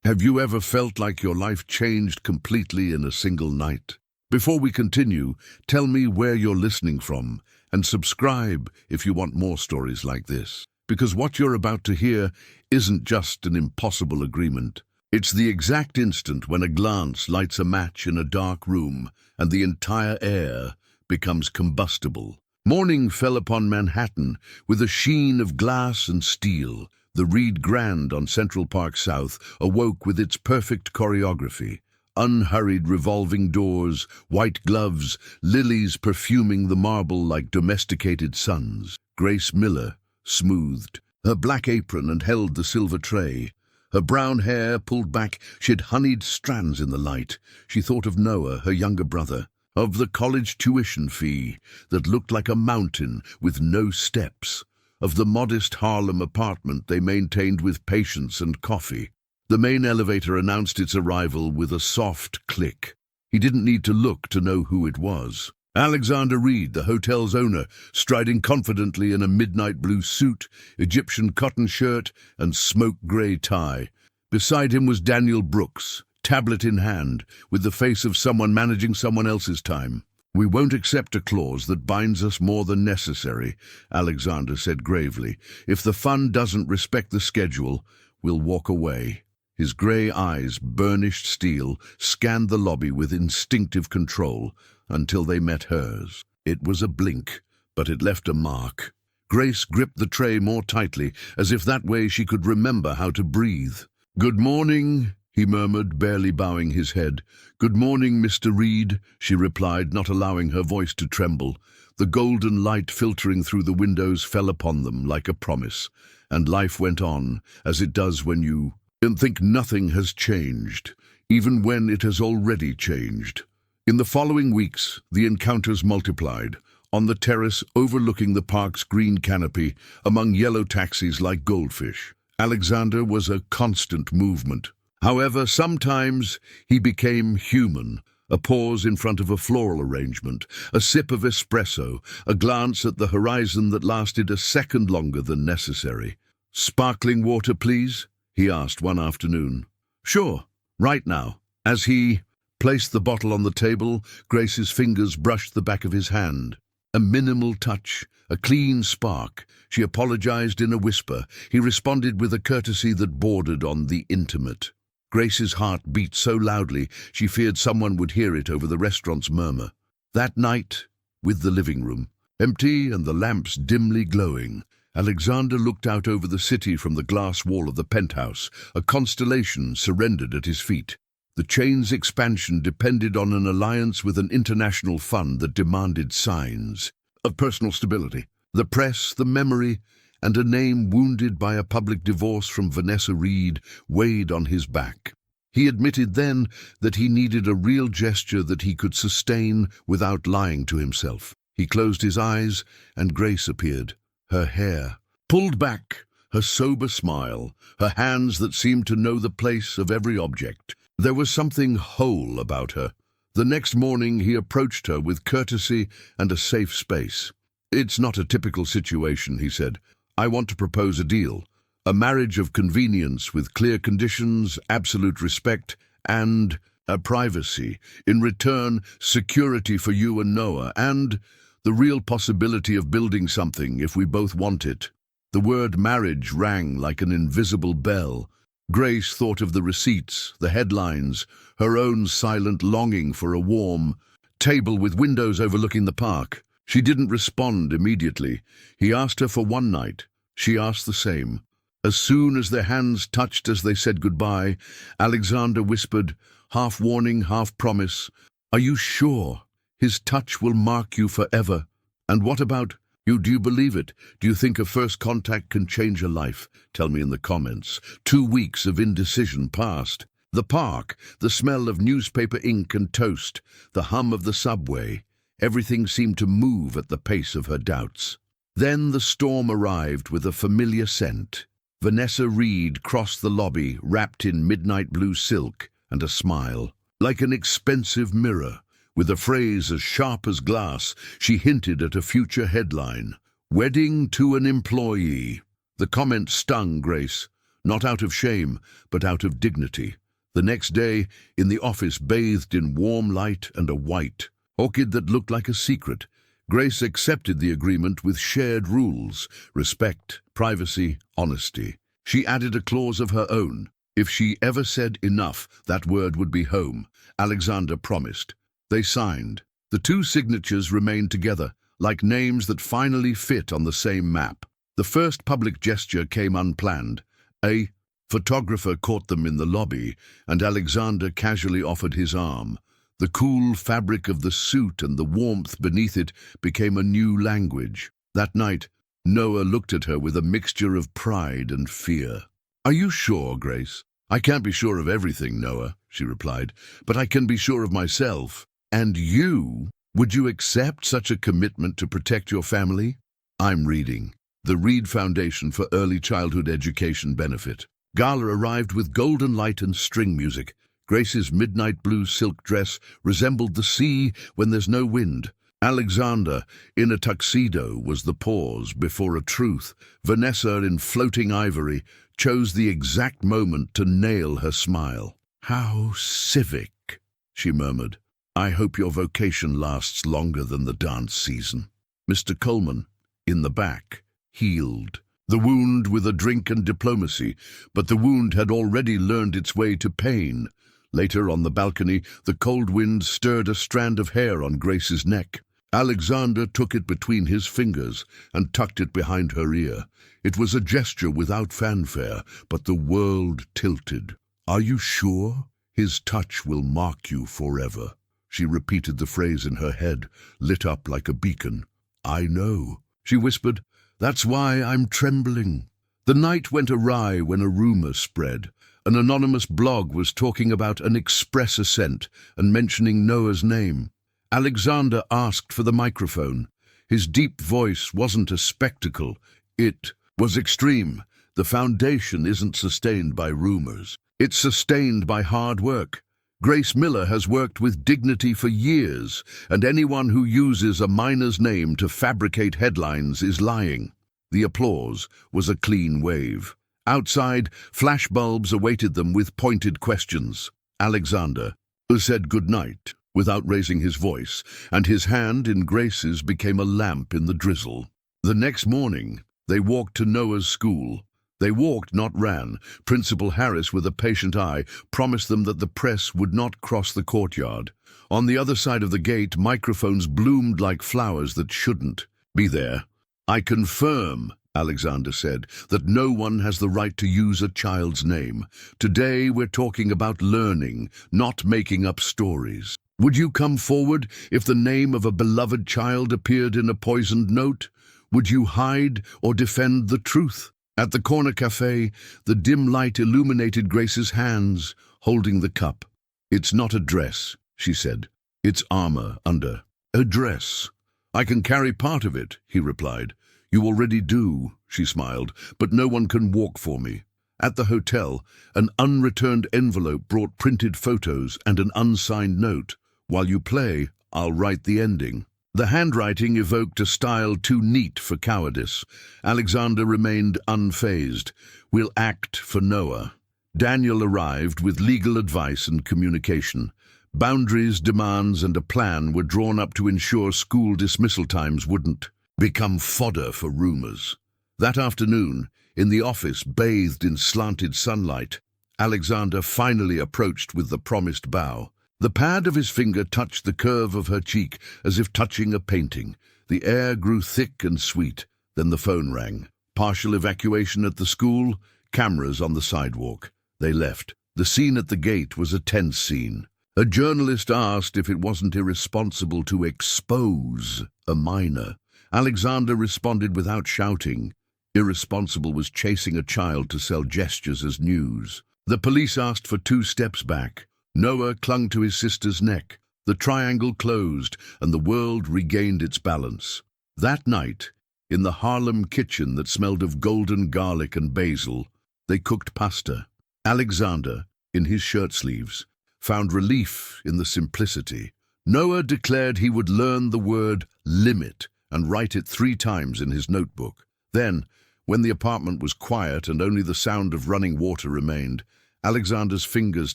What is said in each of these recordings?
Have you ever felt like your life changed completely in a single night? Before we continue, tell me where you're listening from and subscribe if you want more stories like this. Because what you're about to hear isn't just an impossible agreement. It's the exact instant when a glance lights a match in a dark room and the entire air becomes combustible. Morning fell upon Manhattan with a sheen of glass and steel. The Reed Grand on Central Park South awoke with its perfect choreography. Unhurried revolving doors, white gloves, lilies perfuming the marble like domesticated suns. Grace Miller smoothed her black apron and held the silver tray. Her brown hair pulled back, she'd honeyed strands in the light. She thought of Noah, her younger brother, of the college tuition fee that looked like a mountain with no steps, of the modest Harlem apartment they maintained with patience and coffee. The main elevator announced its arrival with a soft click. He didn't need to look to know who it was. Alexander Reed, the hotel's owner, striding confidently in a midnight blue suit, Egyptian cotton shirt, and smoke-gray tie. Beside him was Daniel Brooks, tablet in hand, with the face of someone managing someone else's time. "We won't accept a clause that binds us more than necessary," Alexander said gravely. "If the fund doesn't respect the schedule, we'll walk away." His grey eyes, burnished steel, scanned the lobby with instinctive control until they met hers. It was a blink, but it left a mark. Grace gripped the tray more tightly, as if that way she could remember how to breathe. "Good morning," he murmured, barely bowing his head. "Good morning, Mr. Reed," she replied, not allowing her voice to tremble. The golden light filtering through the windows fell upon them like a promise, and life went on, as it does when you think nothing has changed, even when it has already changed. In the following weeks, the encounters multiplied. On the terrace overlooking the park's green canopy, among yellow taxis like goldfish, Alexander was a constant movement. However, sometimes he became human. A pause in front of a floral arrangement, a sip of espresso, a glance at the horizon that lasted a second longer than necessary. "Sparkling water, please?" he asked one afternoon. "Sure, right now." As he placed the bottle on the table, Grace's fingers brushed the back of his hand. A minimal touch, a clean spark. She apologized in a whisper. He responded with a courtesy that bordered on the intimate. Grace's heart beat so loudly she feared someone would hear it over the restaurant's murmur. That night, with the living room empty and the lamps dimly glowing, Alexander looked out over the city from the glass wall of the penthouse. A constellation surrendered at his feet. The chain's expansion depended on an alliance with an international fund that demanded signs of personal stability. The press, the memory, and a name wounded by a public divorce from Vanessa Reed weighed on his back. He admitted then that he needed a real gesture that he could sustain without lying to himself. He closed his eyes, and Grace appeared. Her hair pulled back, her sober smile, her hands that seemed to know the place of every object. There was something whole about her. The next morning he approached her with courtesy and a safe space. "It's not a typical situation," he said. "I want to propose a deal. A marriage of convenience with clear conditions, absolute respect, and privacy. In return, security for you and Noah, and the real possibility of building something if we both want it." The word marriage rang like an invisible bell. Grace thought of the receipts, the headlines, her own silent longing for a warm table with windows overlooking the park. She didn't respond immediately. He asked her for one night. She asked the same. As soon as their hands touched as they said goodbye, Alexander whispered, half warning, half promise, "Are you sure? His touch will mark you forever. And what about you? Do you believe it? Do you think a first contact can change a life? Tell me in the comments." 2 weeks of indecision passed. The park, the smell of newspaper ink and toast, the hum of the subway, everything seemed to move at the pace of her doubts. Then the storm arrived with a familiar scent. Vanessa Reed crossed the lobby, wrapped in midnight blue silk, and a smile. Like an expensive mirror, with a phrase as sharp as glass, she hinted at a future headline. "Wedding to an employee." The comment stung Grace. not out of shame, but out of dignity. The next day, in the office bathed in warm light and a white orchid that looked like a secret, Grace accepted the agreement with shared rules: respect, privacy, honesty. She added a clause of her own. If she ever said enough, that word would be home. Alexander promised. They signed. The two signatures remained together, like names that finally fit on the same map. The first public gesture came unplanned. A photographer caught them in the lobby, and Alexander casually offered his arm. The cool fabric of the suit and the warmth beneath it became a new language. That night, Noah looked at her with a mixture of pride and fear. "Are you sure, Grace?" "I can't be sure of everything, Noah," she replied, "but I can be sure of myself. And you? Would you accept such a commitment to protect your family?" "I'm reading. The Reed Foundation for Early Childhood Education Benefit." Gala arrived with golden light and string music. Grace's midnight blue silk dress resembled the sea when there's no wind. Alexander, in a tuxedo, was the pause before a truth. Vanessa, in floating ivory, chose the exact moment to nail her smile. "How civic," she murmured. "I hope your vocation lasts longer than the dance season." Mr. Coleman, in the back, healed the wound with a drink and diplomacy, but the wound had already learned its way to pain. Later, on the balcony, the cold wind stirred a strand of hair on Grace's neck. Alexander took it between his fingers and tucked it behind her ear. It was a gesture without fanfare, but the world tilted. "Are you sure? His touch will mark you forever." She repeated the phrase in her head, lit up like a beacon. "I know," she whispered. "That's why I'm trembling." The night went awry when a rumor spread. An anonymous blog was talking about an express ascent and mentioning Noah's name. Alexander asked for the microphone. His deep voice wasn't a spectacle. It was extreme. The foundation isn't sustained by rumors. It's sustained by hard work. Grace Miller has worked with dignity for years, and anyone who uses a minor's name to fabricate headlines is lying. The applause was a clean wave. Outside, flashbulbs awaited them with pointed questions. Alexander said goodnight without raising his voice, and his hand in Grace's became a lamp in the drizzle. The next morning, they walked to Noah's school. They walked, not ran. Principal Harris, with a patient eye, promised them that the press would not cross the courtyard. On the other side of the gate, microphones bloomed like flowers that shouldn't be there. "I confirm," Alexander said, "that no one has the right to use a child's name. Today we're talking about learning, not making up stories. Would you come forward if the name of a beloved child appeared in a poisoned note? Would you hide or defend the truth?" At the corner cafe, the dim light illuminated Grace's hands, holding the cup. "It's not a dress," she said. "It's armor under." "A dress? I can carry part of it," he replied. "You already do," she smiled, "but no one can walk for me." At the hotel, an unreturned envelope brought printed photos and an unsigned note. "While you play, I'll write the ending." The handwriting evoked a style too neat for cowardice. Alexander remained unfazed. "We'll act for Noah." Daniel arrived with legal advice and communication. Boundaries, demands, and a plan were drawn up to ensure school dismissal times wouldn't become fodder for rumors. That afternoon, in the office bathed in slanted sunlight, Alexander finally approached with the promised bow. The pad of his finger touched the curve of her cheek as if touching a painting. The air grew thick and sweet. Then the phone rang. Partial evacuation at the school, cameras on the sidewalk. They left. The scene at the gate was a tense scene. A journalist asked if it wasn't irresponsible to expose a minor. Alexander responded without shouting. Irresponsible was chasing a child to sell gestures as news. The police asked for 2 steps back. Noah clung to his sister's neck. The triangle closed, and the world regained its balance. That night, in the Harlem kitchen that smelled of golden garlic and basil, they cooked pasta. Alexander, in his shirt sleeves, found relief in the simplicity. Noah declared he would learn the word limit and write it 3 times in his notebook. Then, When the apartment was quiet and only the sound of running water remained, Alexander's fingers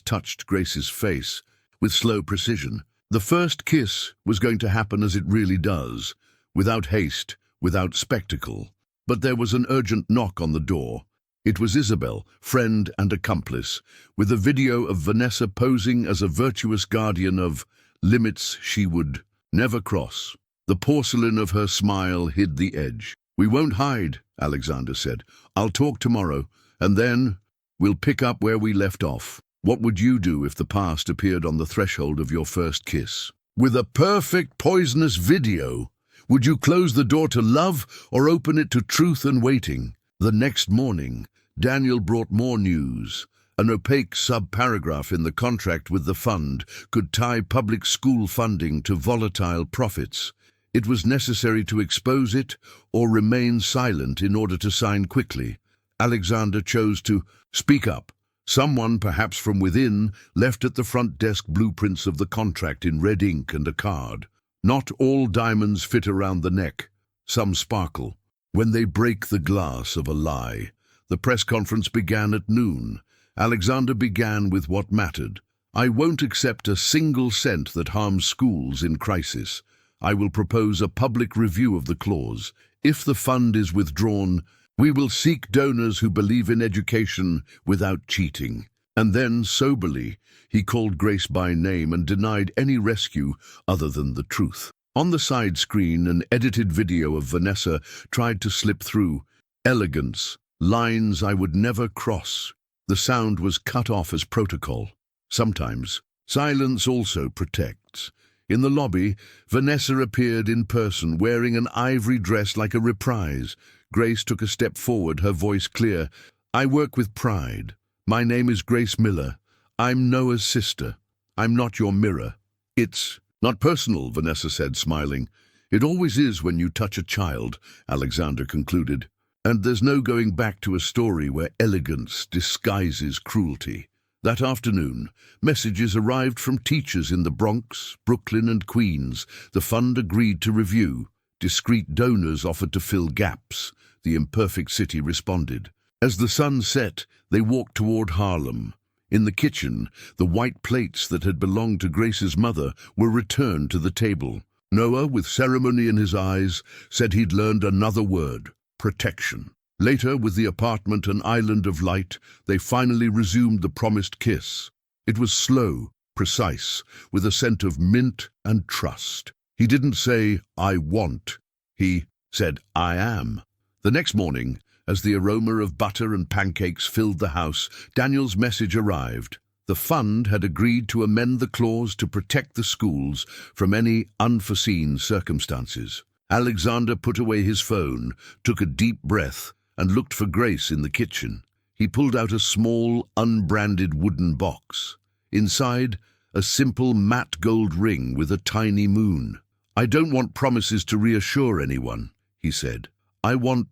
touched Grace's face with slow precision. The first kiss was going to happen as it really does, without haste, without spectacle. But there was an urgent knock on the door. It was Isabel, friend and accomplice, with a video of Vanessa posing as a virtuous guardian of limits she would never cross. The porcelain of her smile hid the edge. "We won't hide," Alexander said. "I'll talk tomorrow, and then we'll pick up where we left off. What would you do if the past appeared on the threshold of your first kiss? With a perfect poisonous video, would you close the door to love or open it to truth and waiting?" The next morning, Daniel brought more news. An opaque sub-paragraph in the contract with the fund could tie public school funding to volatile profits. It was necessary to expose it or remain silent in order to sign quickly. Alexander chose to speak up. Someone, perhaps from within, left at the front desk blueprints of the contract in red ink and a card. Not all diamonds fit around the neck. Some sparkle when they break the glass of a lie. The press conference began at noon. Alexander began with what mattered. "I won't accept a single cent that harms schools in crisis. I will propose a public review of the clause. If the fund is withdrawn, we will seek donors who believe in education without cheating." And then, soberly, he called Grace by name and denied any rescue other than the truth. On the side screen, an edited video of Vanessa tried to slip through. "Elegance. Lines I would never cross." The sound was cut off as protocol. Sometimes, silence also protects. In the lobby, Vanessa appeared in person, wearing an ivory dress like a reprise. Grace took a step forward, her voice clear. "I work with pride. My name is Grace Miller. I'm Noah's sister. I'm not your mirror." "It's not personal," Vanessa said, smiling. "It always is when you touch a child," Alexander concluded. "And there's no going back to a story where elegance disguises cruelty." That afternoon, messages arrived from teachers in the Bronx, Brooklyn, and Queens. The fund agreed to review. Discreet donors offered to fill gaps. The imperfect city responded. As the sun set, they walked toward Harlem. In the kitchen, the white plates that had belonged to Grace's mother were returned to the table. Noah, with ceremony in his eyes, said he'd learned another word: protection. Later, with the apartment an island of light, they finally resumed the promised kiss. It was slow, precise, with a scent of mint and trust. He didn't say, "I want." He said, "I am." The next morning, as the aroma of butter and pancakes filled the house, Daniel's message arrived. The fund had agreed to amend the clause to protect the schools from any unforeseen circumstances. Alexander put away his phone, took a deep breath, and looked for Grace in the kitchen. He pulled out a small, unbranded wooden box. Inside, a simple matte gold ring with a tiny moon. "I don't want promises to reassure anyone," he said. "I want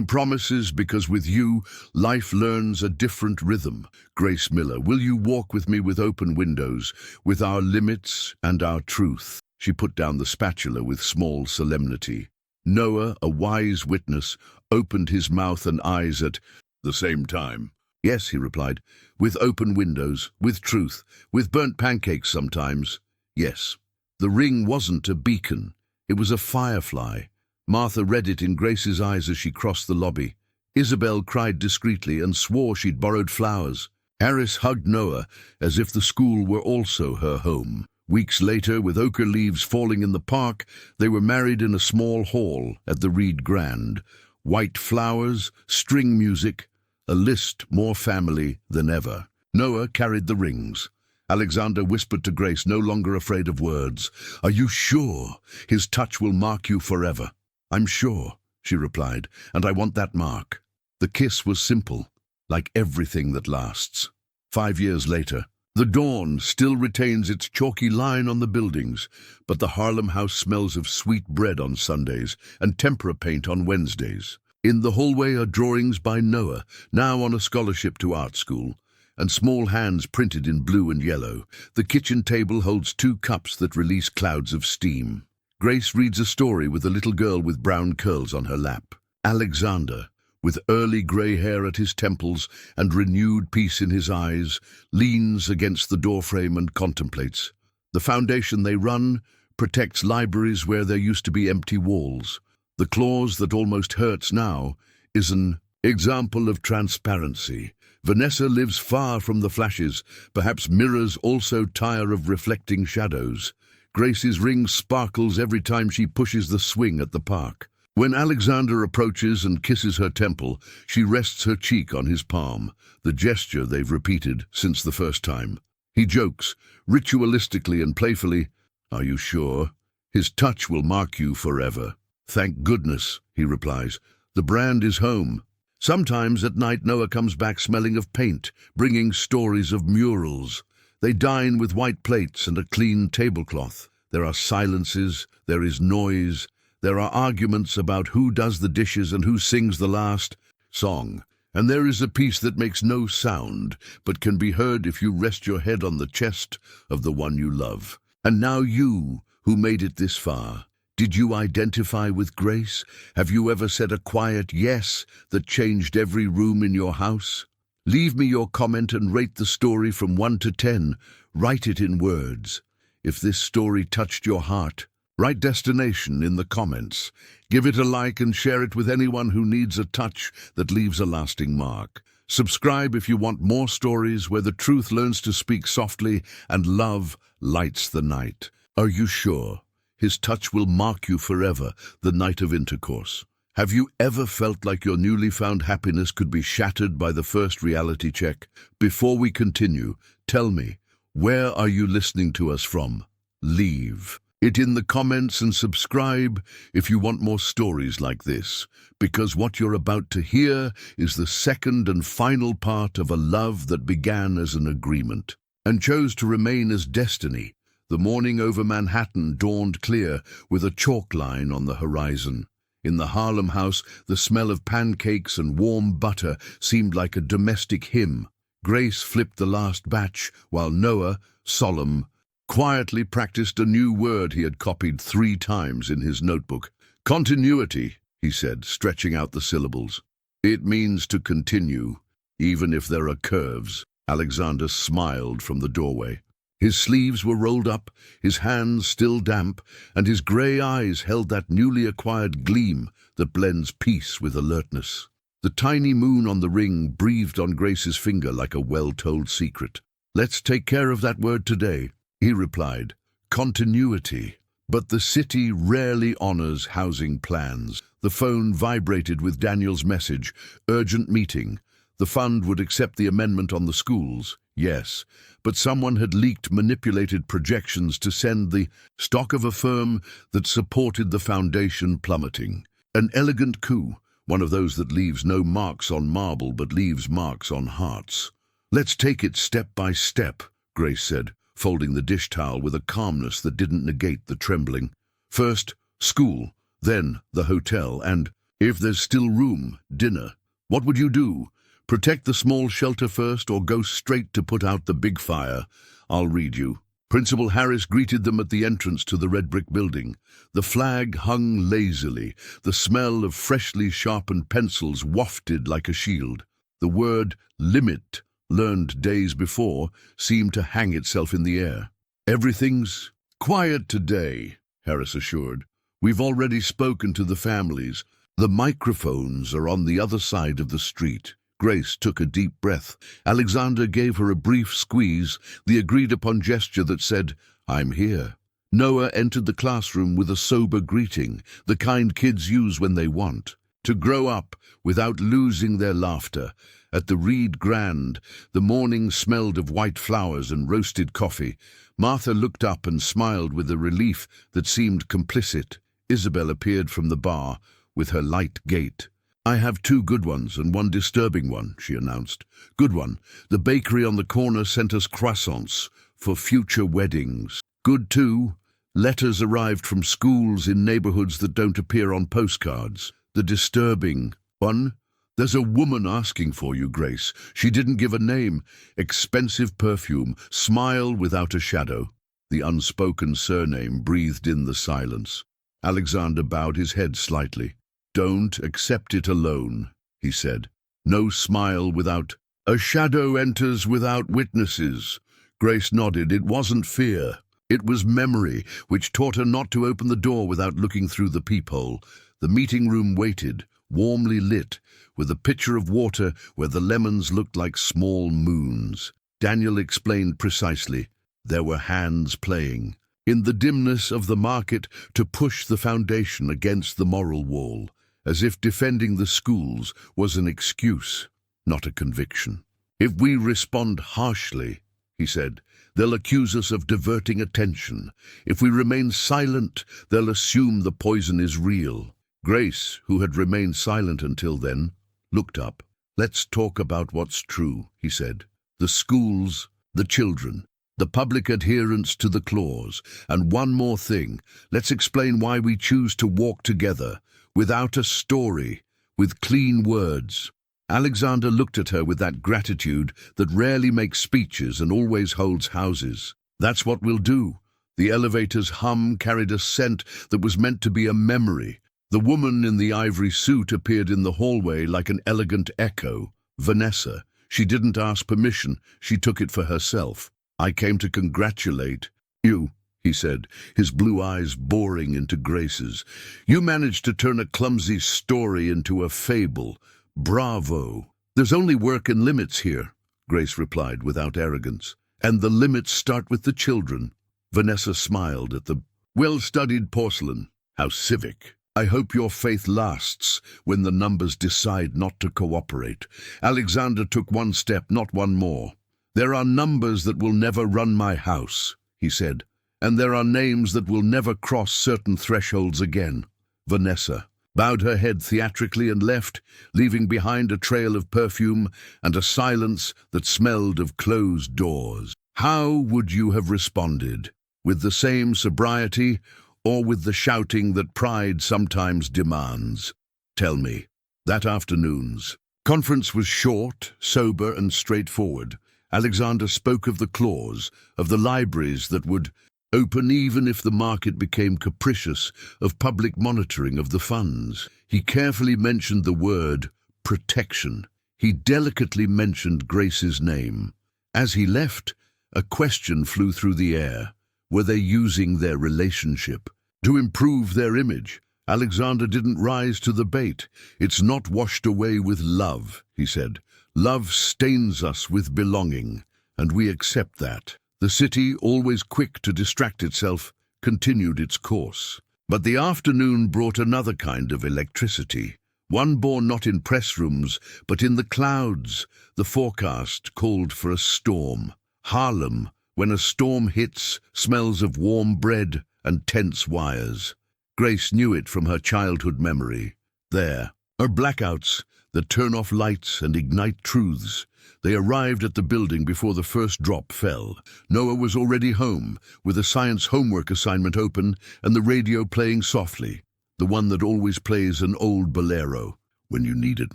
promises because with you, life learns a different rhythm. Grace Miller, will you walk with me with open windows, with our limits and our truth?" She put down the spatula with small solemnity. Noah, a wise witness, opened his mouth and eyes at the same time. "Yes," he replied, "with open windows, with truth, with burnt pancakes sometimes. Yes." The ring wasn't a beacon. It was a firefly. Martha read it in Grace's eyes as she crossed the lobby. Isabel cried discreetly and swore she'd borrowed flowers. Harris hugged Noah as if the school were also her home. Weeks later, with ochre leaves falling in the park, they were married in a small hall at the Reed Grand. White flowers, string music, a list more family than ever. Noah carried the rings. Alexander whispered to Grace, no longer afraid of words, "Are you sure? His touch will mark you forever." "I'm sure," she replied, "and I want that mark." The kiss was simple, like everything that lasts. 5 years later, the dawn still retains its chalky line on the buildings, but the Harlem house smells of sweet bread on Sundays and tempera paint on Wednesdays. In the hallway are drawings by Noah, now on a scholarship to art school, and small hands printed in blue and yellow. The kitchen table holds 2 cups that release clouds of steam. Grace reads a story with a little girl with brown curls on her lap. Alexander, with early grey hair at his temples and renewed peace in his eyes, leans against the doorframe and contemplates. The foundation they run protects libraries where there used to be empty walls. The clause that almost hurts now is an example of transparency. Vanessa lives far from the flashes. Perhaps mirrors also tire of reflecting shadows. Grace's ring sparkles every time she pushes the swing at the park. When Alexander approaches and kisses her temple, she rests her cheek on his palm, the gesture they've repeated since the first time. He jokes, ritualistically and playfully, "Are you sure? His touch will mark you forever." "Thank goodness," he replies. "The brand is home." Sometimes at night Noah comes back smelling of paint, bringing stories of murals. They dine with white plates and a clean tablecloth. There are silences, there is noise, there are arguments about who does the dishes and who sings the last song. And there is a peace that makes no sound, but can be heard if you rest your head on the chest of the one you love. And now you, who made it this far, did you identify with Grace? Have you ever said a quiet yes that changed every room in your house? Leave me your comment and rate the story from 1 to 10. Write it in words. If this story touched your heart, write destination in the comments. Give it a like and share it with anyone who needs a touch that leaves a lasting mark. Subscribe if you want more stories where the truth learns to speak softly and love lights the night. Are you sure? His touch will mark you forever, the night of intercourse. Have you ever felt like your newly found happiness could be shattered by the first reality check? Before we continue, tell me, where are you listening to us from? Leave it in the comments and subscribe if you want more stories like this, because what you're about to hear is the second and final part of a love that began as an agreement and chose to remain as destiny. The morning over Manhattan dawned clear, with a chalk line on the horizon. In the Harlem house, the smell of pancakes and warm butter seemed like a domestic hymn. Grace flipped the last batch, while Noah, solemn, quietly practiced a new word he had copied 3 times in his notebook. "Continuity," he said, stretching out the syllables. "It means to continue, even if there are curves." Alexander smiled from the doorway. His sleeves were rolled up, his hands still damp, and his grey eyes held that newly acquired gleam that blends peace with alertness. The tiny moon on the ring breathed on Grace's finger like a well-told secret. "Let's take care of that word today," he replied. "Continuity." But the city rarely honors housing plans. The phone vibrated with Daniel's message, "Urgent meeting." The fund would accept the amendment on the schools, yes, but someone had leaked manipulated projections to send the stock of a firm that supported the foundation plummeting. An elegant coup, one of those that leaves no marks on marble but leaves marks on hearts. "Let's take it step by step," Grace said, folding the dish towel with a calmness that didn't negate the trembling. "First, school, then the hotel, and, if there's still room, dinner. What would you do? Protect the small shelter first or go straight to put out the big fire? I'll read you." Principal Harris greeted them at the entrance to the red brick building. The flag hung lazily, the smell of freshly sharpened pencils wafted like a shield. The word limit, learned days before, seemed to hang itself in the air. "Everything's quiet today," Harris assured. "We've already spoken to the families. The microphones are on the other side of the street." Grace took a deep breath. Alexander gave her a brief squeeze, the agreed-upon gesture that said, "I'm here." Noah entered the classroom with a sober greeting, the kind kids use when they want to grow up without losing their laughter. At the Reed Grand, the morning smelled of white flowers and roasted coffee. Martha looked up and smiled with a relief that seemed complicit. Isabel appeared from the bar with her light gait. "I have 2 good ones and 1 disturbing one," she announced. "Good one, the bakery on the corner sent us croissants for future weddings. Good 2, letters arrived from schools in neighborhoods that don't appear on postcards. The disturbing one, there's a woman asking for you, Grace. She didn't give a name. Expensive perfume, smile without a shadow." The unspoken surname breathed in the silence. Alexander bowed his head slightly. "Don't accept it alone," he said. "No smile without... A shadow enters without witnesses." Grace nodded. It wasn't fear. It was memory, which taught her not to open the door without looking through the peephole. The meeting room waited, warmly lit, with a pitcher of water where the lemons looked like small moons. Daniel explained precisely. There were hands playing, in the dimness of the market, to push the foundation against the moral wall, as if defending the schools was an excuse, not a conviction. "If we respond harshly," he said, "they'll accuse us of diverting attention. If we remain silent, they'll assume the poison is real." Grace, who had remained silent until then, looked up. "Let's talk about what's true," he said. "The schools, the children, the public adherence to the clause. And one more thing, let's explain why we choose to walk together, without a story, with clean words." Alexander looked at her with that gratitude that rarely makes speeches and always holds houses. "That's what we'll do." The elevator's hum carried a scent that was meant to be a memory. The woman in the ivory suit appeared in the hallway like an elegant echo. Vanessa. She didn't ask permission, she took it for herself. "I came to congratulate you," he said, his blue eyes boring into Grace's. "You managed to turn a clumsy story into a fable. Bravo." "There's only work and limits here," Grace replied without arrogance. "And the limits start with the children." Vanessa smiled at the well-studied porcelain. "How civic. I hope your faith lasts when the numbers decide not to cooperate." Alexander took one step, not one more. "There are numbers that will never run my house," he said, "and there are names that will never cross certain thresholds again." Vanessa bowed her head theatrically and left, leaving behind a trail of perfume and a silence that smelled of closed doors. How would you have responded? With the same sobriety, or with the shouting that pride sometimes demands? Tell me. That afternoon's conference was short, sober, and straightforward. Alexander spoke of the clause, of the libraries that would open even if the market became capricious, of public monitoring of the funds. He carefully mentioned the word protection. He delicately mentioned Grace's name. As he left, a question flew through the air. Were they using their relationship to improve their image? Alexander didn't rise to the bait. "It's not washed away with love," he said. "Love stains us with belonging, and we accept that." The city, always quick to distract itself, continued its course. But the afternoon brought another kind of electricity, one born not in press rooms, but in the clouds. The forecast called for a storm. Harlem, when a storm hits, smells of warm bread and tense wires. Grace knew it from her childhood memory. There are blackouts that turn off lights and ignite truths. They arrived at the building before the first drop fell. Noah was already home, with a science homework assignment open and the radio playing softly, the one that always plays an old bolero when you need it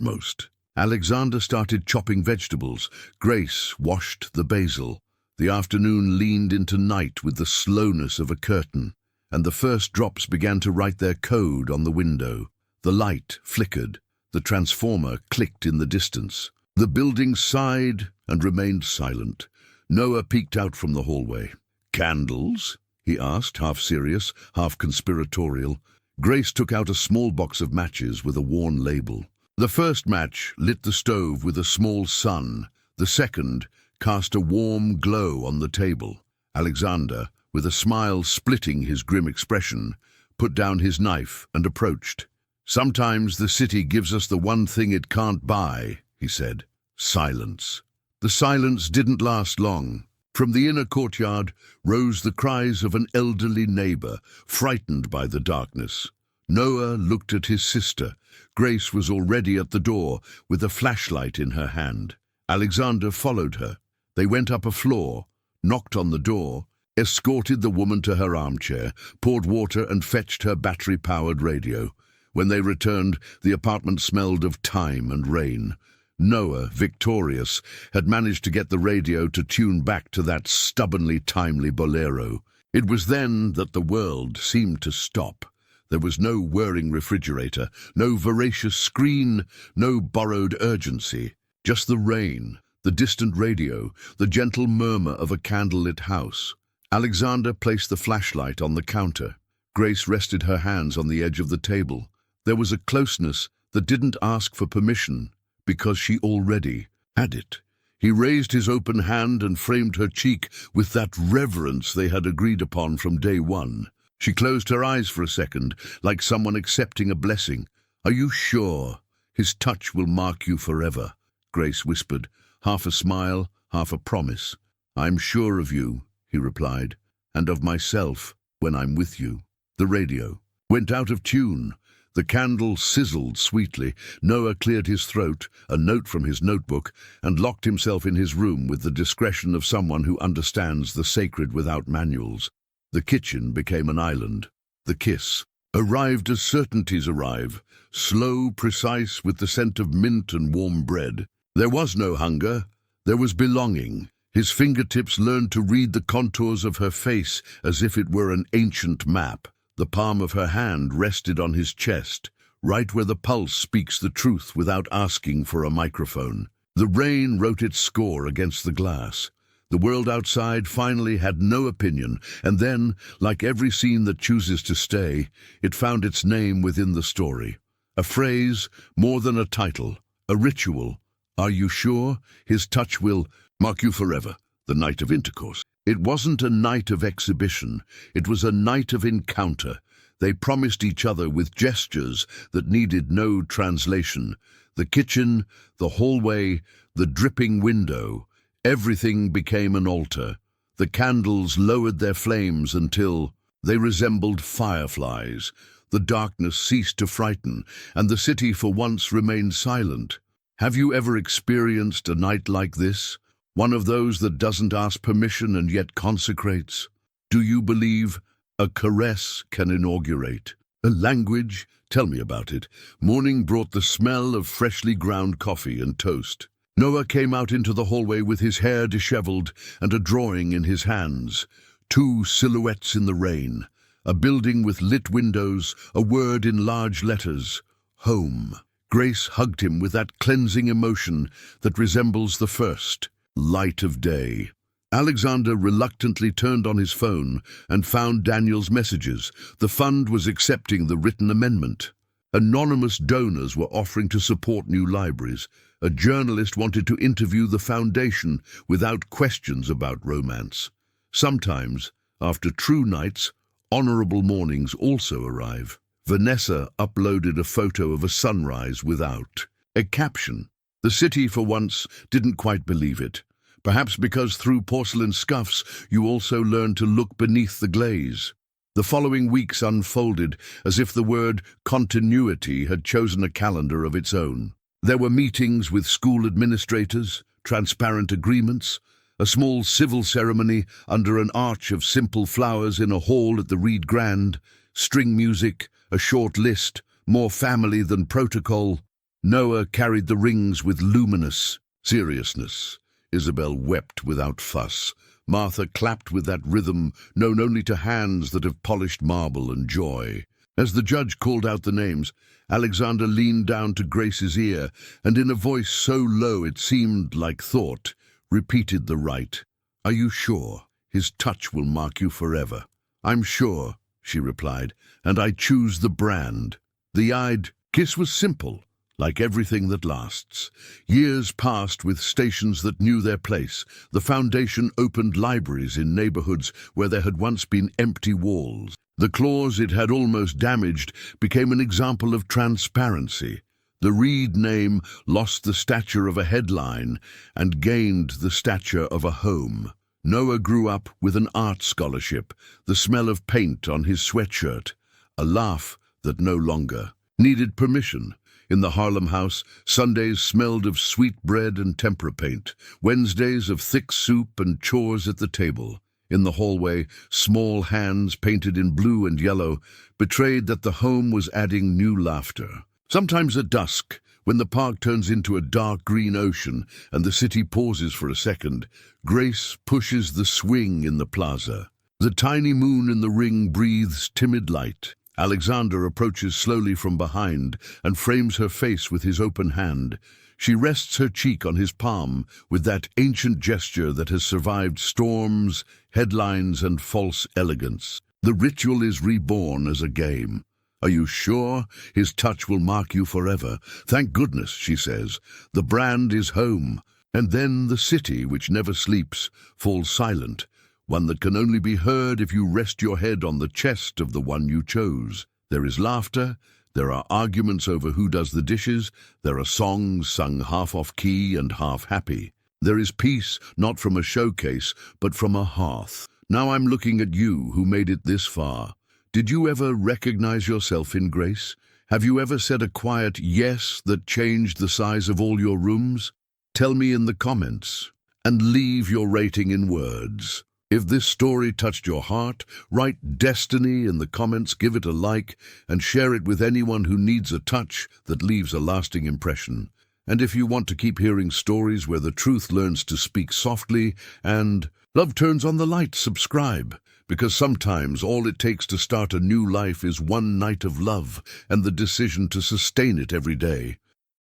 most. Alexander started chopping vegetables. Grace washed the basil. The afternoon leaned into night with the slowness of a curtain, and the first drops began to write their code on the window. The light flickered. The transformer clicked in the distance. The building sighed and remained silent. Noah peeked out from the hallway. "Candles?" he asked, half serious, half conspiratorial. Grace took out a small box of matches with a worn label. The first match lit the stove with a small sun. The second cast a warm glow on the table. Alexander, with a smile splitting his grim expression, put down his knife and approached. "Sometimes the city gives us the one thing it can't buy," he said. Silence. The silence didn't last long. From the inner courtyard rose the cries of an elderly neighbor, frightened by the darkness. Noah looked at his sister. Grace was already at the door, with a flashlight in her hand. Alexander followed her. They went up a floor, knocked on the door, escorted the woman to her armchair, poured water and fetched her battery-powered radio. When they returned, the apartment smelled of thyme and rain. Noah, victorious, had managed to get the radio to tune back to that stubbornly timely bolero. It was then that the world seemed to stop. There was no whirring refrigerator, no voracious screen, no borrowed urgency. Just the rain, the distant radio, the gentle murmur of a candlelit house. Alexander placed the flashlight on the counter. Grace rested her hands on the edge of the table. There was a closeness that didn't ask for permission, because she already had it. He raised his open hand and framed her cheek with that reverence they had agreed upon from day one. She closed her eyes for a second, like someone accepting a blessing. "Are you sure? His touch will mark you forever," Grace whispered, half a smile, half a promise. "I'm sure of you," he replied, "and of myself when I'm with you." The radio went out of tune. The candle sizzled sweetly. Noah cleared his throat, a note from his notebook, and locked himself in his room with the discretion of someone who understands the sacred without manuals. The kitchen became an island. The kiss arrived as certainties arrive, slow, precise, with the scent of mint and warm bread. There was no hunger. There was belonging. His fingertips learned to read the contours of her face as if it were an ancient map. The palm of her hand rested on his chest, right where the pulse speaks the truth without asking for a microphone. The rain wrote its score against the glass. The world outside finally had no opinion, and then, like every scene that chooses to stay, it found its name within the story. A phrase, more than a title, a ritual. "Are you sure? His touch will mark you forever." The night of intercourse. It wasn't a night of exhibition, it was a night of encounter. They promised each other with gestures that needed no translation. The kitchen, the hallway, the dripping window, everything became an altar. The candles lowered their flames until they resembled fireflies. The darkness ceased to frighten, and the city for once remained silent. Have you ever experienced a night like this? One of those that doesn't ask permission and yet consecrates? Do you believe a caress can inaugurate a language? Tell me about it. Morning brought the smell of freshly ground coffee and toast. Noah came out into the hallway with his hair disheveled and a drawing in his hands. Two silhouettes in the rain. A building with lit windows, a word in large letters. Home. Grace hugged him with that cleansing emotion that resembles the first light of day. Alexander reluctantly turned on his phone and found Daniel's messages. The fund was accepting the written amendment. Anonymous donors were offering to support new libraries. A journalist wanted to interview the foundation without questions about romance. Sometimes, after true nights, honorable mornings also arrive. Vanessa uploaded a photo of a sunrise without a caption. The city, for once, didn't quite believe it. Perhaps because through porcelain scuffs you also learn to look beneath the glaze. The following weeks unfolded as if the word continuity had chosen a calendar of its own. There were meetings with school administrators, transparent agreements, a small civil ceremony under an arch of simple flowers in a hall at the Reed Grand, string music, a short list, more family than protocol. Noah carried the rings with luminous seriousness. Isabel wept without fuss. Martha clapped with that rhythm known only to hands that have polished marble and joy. As the judge called out the names, Alexander leaned down to Grace's ear, and in a voice so low it seemed like thought, repeated the rite. "Are you sure? His touch will mark you forever." "I'm sure," she replied, "and I choose the brand." The kiss was simple, like everything that lasts. Years passed with stations that knew their place. The foundation opened libraries in neighborhoods where there had once been empty walls. The clause it had almost damaged became an example of transparency. The Reed name lost the stature of a headline and gained the stature of a home. Noah grew up with an art scholarship, the smell of paint on his sweatshirt, a laugh that no longer needed permission. In the Harlem house, Sundays smelled of sweet bread and tempera paint, Wednesdays of thick soup and chores at the table. In the hallway, small hands painted in blue and yellow betrayed that the home was adding new laughter. Sometimes at dusk, when the park turns into a dark green ocean and the city pauses for a second, Grace pushes the swing in the plaza. The tiny moon in the ring breathes timid light. Alexander approaches slowly from behind and frames her face with his open hand. She rests her cheek on his palm with that ancient gesture that has survived storms, headlines, and false elegance. The ritual is reborn as a game. Are you sure? His touch will mark you forever. Thank goodness, she says. The brand is home. And then the city, which never sleeps, falls silent, one that can only be heard if you rest your head on the chest of the one you chose. There is laughter, there are arguments over who does the dishes, there are songs sung half off key and half happy. There is peace, not from a showcase, but from a hearth. Now I'm looking at you, who made it this far. Did you ever recognize yourself in Grace? Have you ever said a quiet yes that changed the size of all your rooms? Tell me in the comments, and leave your rating in words. If this story touched your heart, write Destiny in the comments, give it a like, and share it with anyone who needs a touch that leaves a lasting impression. And if you want to keep hearing stories where the truth learns to speak softly and love turns on the light, subscribe. Because sometimes all it takes to start a new life is one night of love and the decision to sustain it every day.